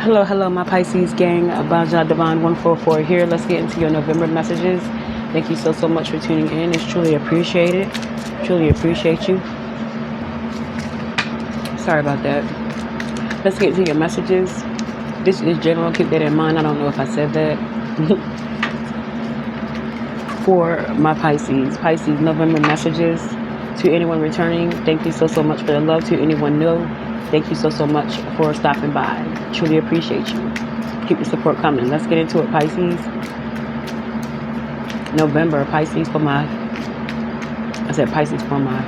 Hello, my Pisces gang. Baja Divine 144 here. Let's get into your November messages. Thank you so much for tuning in. It's truly appreciated. Truly appreciate you. Sorry about that. Let's get into your messages. This is general. Keep that in mind. I don't know if I said that. For my Pisces November messages. To anyone returning, thank you so much for the love. To anyone new, thank you so much for stopping by. Truly appreciate you. Keep the support coming. Let's get into it, Pisces. November, Pisces for my... I said Pisces for my...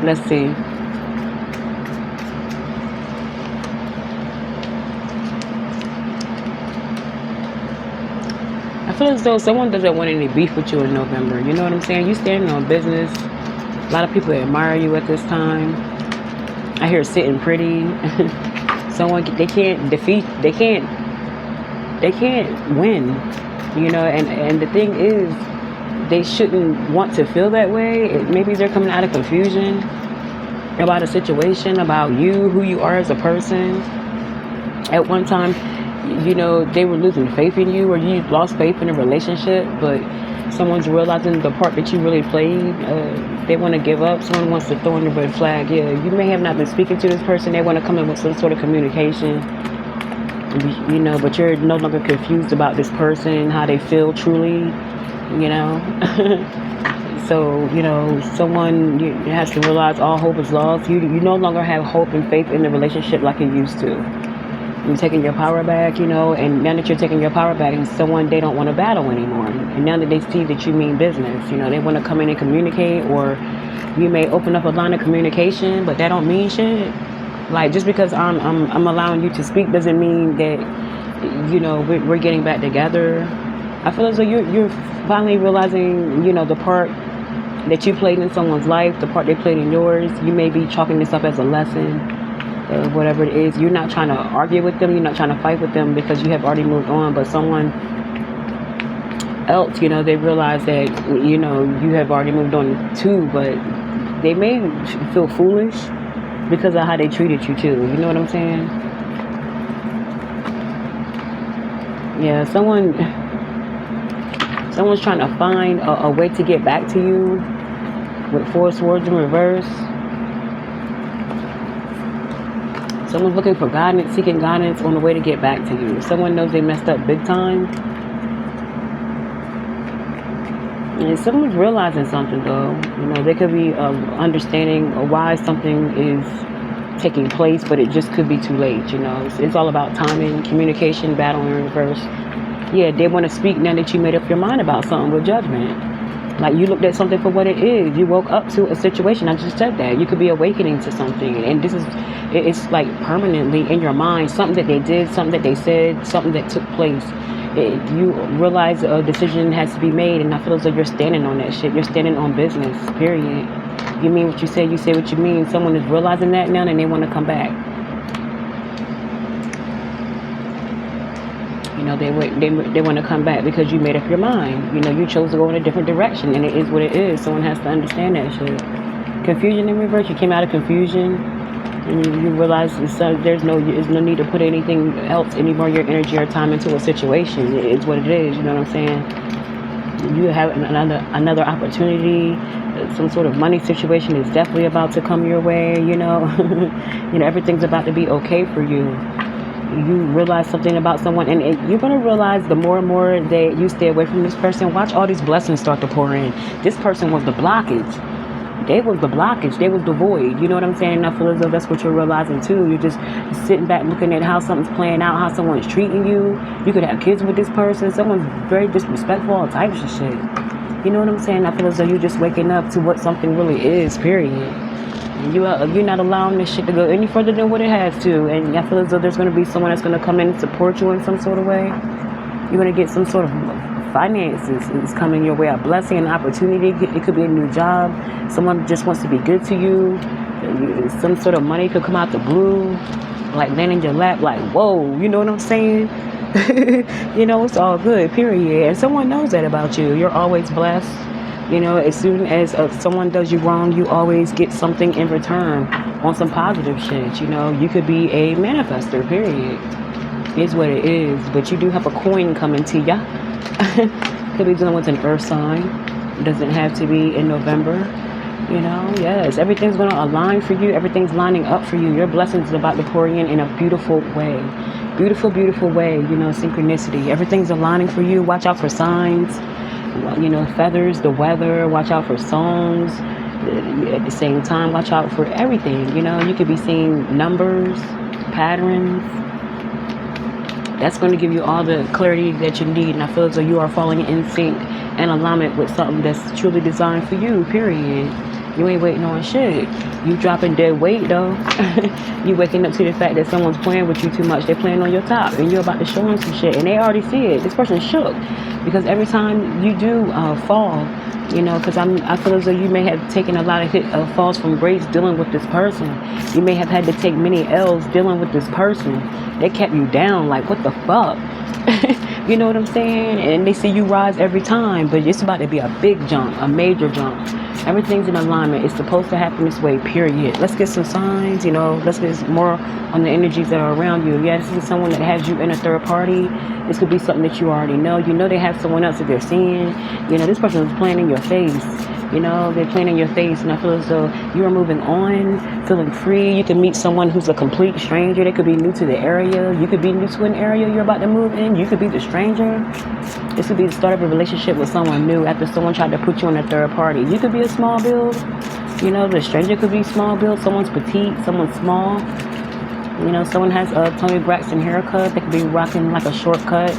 Let's see. I feel as though someone doesn't want any beef with you in November. You know what I'm saying? You standing on business. A lot of people admire you at this time. I hear sitting pretty. Someone, they can't win. You know, and the thing is, they shouldn't want to feel that way. Maybe they're coming out of confusion about a situation, about you, who you are as a person. At one time, you know, they were losing faith in you, or you lost faith in a relationship, but someone's realizing the part that you really played. They want to give up. Someone wants to throw in the red flag. Yeah, you may have not been speaking to this person. They want to come in with some sort of communication, you know, but you're no longer confused about this person, how they feel truly, you know. So, you know, someone has to realize all hope is lost. You no longer have hope and faith in the relationship like you used to. You're taking your power back, you know, and now that you're taking your power back, and someone, they don't want to battle anymore. And now that they see that you mean business, you know, they want to come in and communicate, or you may open up a line of communication, but that don't mean shit. Like, just because I'm allowing you to speak doesn't mean that, you know, we're getting back together. I feel as though you're finally realizing, you know, the part that you played in someone's life, the part they played in yours. You may be chalking this up as a lesson. Whatever it is, you're not trying to argue with them, you're not trying to fight with them, because you have already moved on. But someone else, you know, they realize that, you know, you have already moved on too, but they may feel foolish because of how they treated you too. You know what I'm saying? Yeah, someone's trying to find a way to get back to you with 4 swords in reverse. Someone's looking for guidance, seeking guidance on the way to get back to you. Someone knows they messed up big time. And someone's realizing something, though. You know, they could be understanding why something is taking place, but it just could be too late, you know. It's all about timing, communication, battle in reverse. Yeah, they want to speak now that you made up your mind about something with judgment. Like, you looked at something for what it is. You woke up to a situation. I just said that. You could be awakening to something. And it's like permanently in your mind. Something that they did, something that they said, something that took place. You realize a decision has to be made. And I feel as though you're standing on that shit. You're standing on business, period. You mean what you say what you mean. Someone is realizing that now and they want to come back. You know, they want to come back because you made up your mind. You know, you chose to go in a different direction, and it is what it is. Someone has to understand that shit. Confusion in reverse. You came out of confusion, and you realize there's no need to put anything else, any more of your energy or time into a situation. It is what it is. You know what I'm saying? You have another opportunity. Some sort of money situation is definitely about to come your way. You know, you know, everything's about to be okay for you. You realize something about someone, and you're going to realize the more and more that you stay away from this person, watch all these blessings start to pour in. This person was the blockage. They was the blockage. They was the void. You know what I'm saying? And I feel as though that's what you're realizing too. You're just sitting back looking at how something's playing out, how someone's treating you. You could have kids with this person. Someone's very disrespectful, all types of shit. You know what I'm saying? I feel as though you're just waking up to what something really is, period. You're not allowing this shit to go any further than what it has to. And I feel as though there's going to be someone that's going to come in and support you in some sort of way. You're going to get some sort of finances is coming your way, a blessing, an opportunity. It could be a new job. Someone just wants to be good to you. Some sort of money could come out the blue, like land in your lap, like, whoa, you know what I'm saying? You know, it's all good, period. And someone knows that about you. You're always blessed. You know, as soon as someone does you wrong, you always get something in return on some positive shit. You know, you could be a manifester, period. Is what it is. But you do have a coin coming to ya. Could be dealing with an earth sign. Doesn't have to be in November. You know, yes, everything's going to align for you. Everything's lining up for you. Your blessings are about to pour in a beautiful way. Beautiful, beautiful way. You know, synchronicity. Everything's aligning for you. Watch out for signs. You know, feathers, the weather. Watch out for songs. At the same time, watch out for everything. You know, you could be seeing numbers, patterns. That's going to give you all the clarity that you need. And I feel as though you are falling in sync and alignment with something that's truly designed for you, period. You ain't waiting on shit. You dropping dead weight, though. You waking up to the fact that someone's playing with you too much. They're playing on your top. And you're about to show them some shit. And they already see it. This person's shook. Because every time you do fall, you know, because I feel as though you may have taken a lot of falls from grace dealing with this person. You may have had to take many L's dealing with this person. They kept you down. Like, what the fuck? You know what I'm saying? And they see you rise every time. But it's about to be a big jump. A major jump. Everything's in alignment. It's supposed to happen this way, period. Let's get some signs, you know. Let's get more on the energies that are around you. Yeah, this is someone that has you in a third party. This could be something that you already know. You know they have someone else that they're seeing. You know, this person is playing in your face. You know, they're playing in your face. And I feel as though you are moving on, feeling free. You can meet someone who's a complete stranger. They could be new to the area. You could be new to an area you're about to move in. You could be the stranger. This could be the start of a relationship with someone new after someone tried to put you in a third party. You could be a small build. You know, the stranger could be small build. Someone's petite. Someone's small. You know, someone has a Tony Braxton haircut. They could be rocking like a shortcut.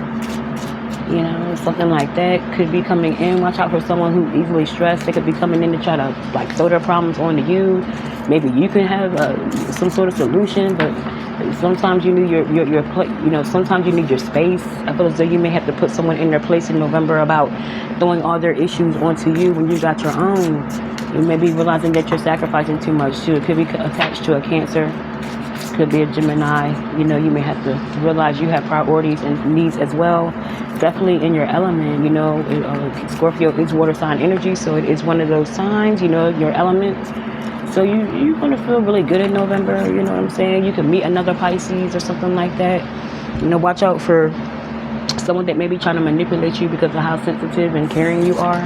You know, something like that could be coming in. Watch out for someone who's easily stressed. They could be coming in to try to like throw their problems onto you. Maybe you can have some sort of solution, but sometimes you need sometimes you need your space. I feel as though you may have to put someone in their place in November about throwing all their issues onto you when you got your own. You may be realizing that you're sacrificing too much too. It could be attached to a Cancer. Could be a Gemini. You know, you may have to realize you have priorities and needs as well. Definitely in your element. You know, Scorpio is water sign energy, so it is one of those signs. You know, your element. So you're going to feel really good in November. You know what I'm saying? You can meet another Pisces or something like that. You know, watch out for someone that may be trying to manipulate you because of how sensitive and caring you are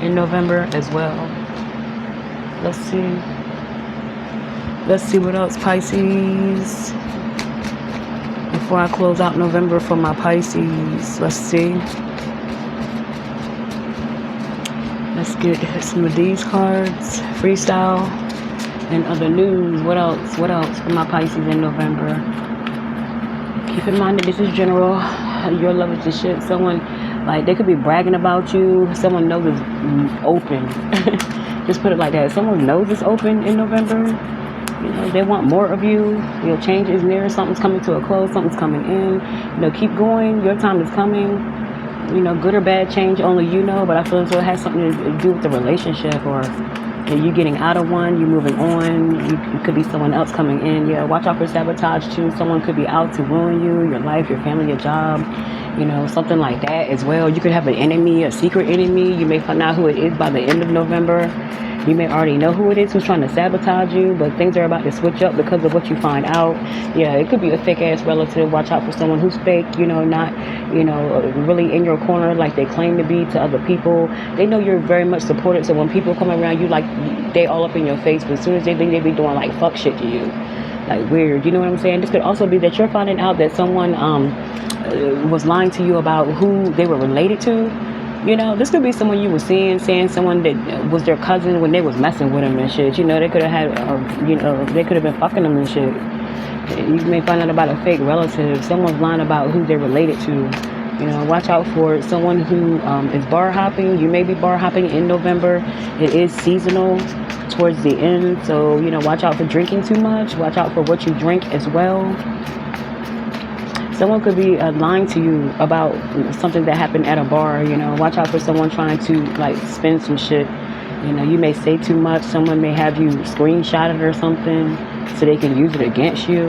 in November as well. Let's see. Let's see what else, Pisces. Before I close out November for my Pisces, let's see. Let's get some of these cards. Freestyle and other news. What else? What else for my Pisces in November? Keep in mind that this is general. Your love is the shit. Someone, like, they could be bragging about you. Someone knows it's open. Just put it like that. Someone knows it's open in November. You know, they want more of you. You know, change is near. Something's coming to a close. Something's coming in. You know, keep going. Your time is coming. You know, good or bad change, only you know. But I feel as though it has something to do with the relationship, or you getting out of one, you moving on. You could be someone else coming in. Yeah, watch out for sabotage too. Someone could be out to ruin you, your life, your family, your job. You know, something like that as well. You could have an enemy, a secret enemy. You may find out who it is by the end of November. You may already know who it is who's trying to sabotage you, but things are about to switch up because of what you find out. Yeah, it could be a fake-ass relative. Watch out for someone who's fake, you know, not, you know, really in your corner like they claim to be to other people. They know you're very much supported, so when people come around you, like, they all up in your face, but as soon as they think they be doing, like, fuck shit to you. Like, weird, you know what I'm saying? This could also be that you're finding out that someone was lying to you about who they were related to. You know, this could be someone you were saying someone that was their cousin when they was messing with them and shit. You know, they could have had, you know, they could have been fucking them and shit. You may find out about a fake relative. Someone's lying about who they're related to. You know, watch out for someone who is bar hopping. You may be bar hopping in November. It is seasonal towards the end. So, you know, watch out for drinking too much. Watch out for what you drink as well. Someone could be lying to you about something that happened at a bar. You know, watch out for someone trying to, like, spin some shit. You know, you may say too much. Someone may have you screenshot it or something so they can use it against you.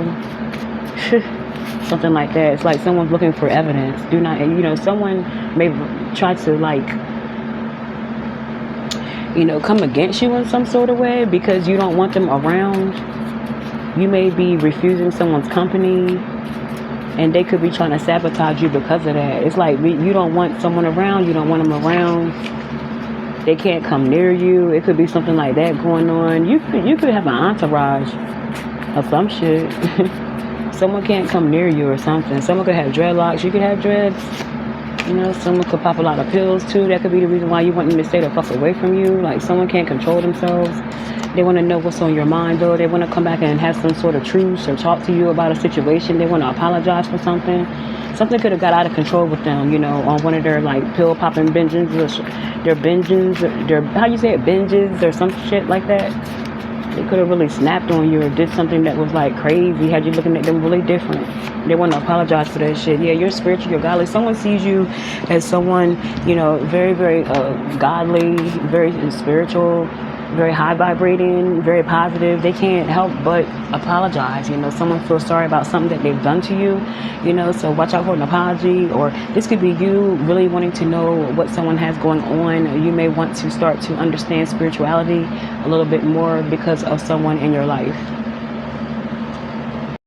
Something like that. It's like someone's looking for evidence. Do not, you know, someone may try to, like, come against you in some sort of way because you don't want them around. You may be refusing someone's company, and they could be trying to sabotage you because of that. It's like you don't want someone around, you don't want them around. They can't come near you. It could be something like that going on. You could have an entourage of some shit. Someone can't come near you or something. Someone could have dreadlocks. You could have dreads. Someone could pop a lot of pills too. That could be the reason why you want them to stay the fuck away from you. Like, someone can't control themselves. They want to know what's on your mind, though. They want to come back and have some sort of truce or talk to you about a situation. They want to apologize for something. Something could have got out of control with them, on one of their, like, pill popping binges, or their binges, how you say it, binges, or some shit like that. They could have really snapped on you or did something that was, like, crazy, had you looking at them really different. They want to apologize for that shit. Yeah, you're spiritual, you're godly. Someone sees you as someone, very, very godly, very spiritual, very high vibrating, very positive. They can't help but apologize. Someone feels sorry about something that they've done to you, so watch out for an apology. Or this could be you really wanting to know what someone has going on. You may want to start to understand spirituality a little bit more because of someone in your life.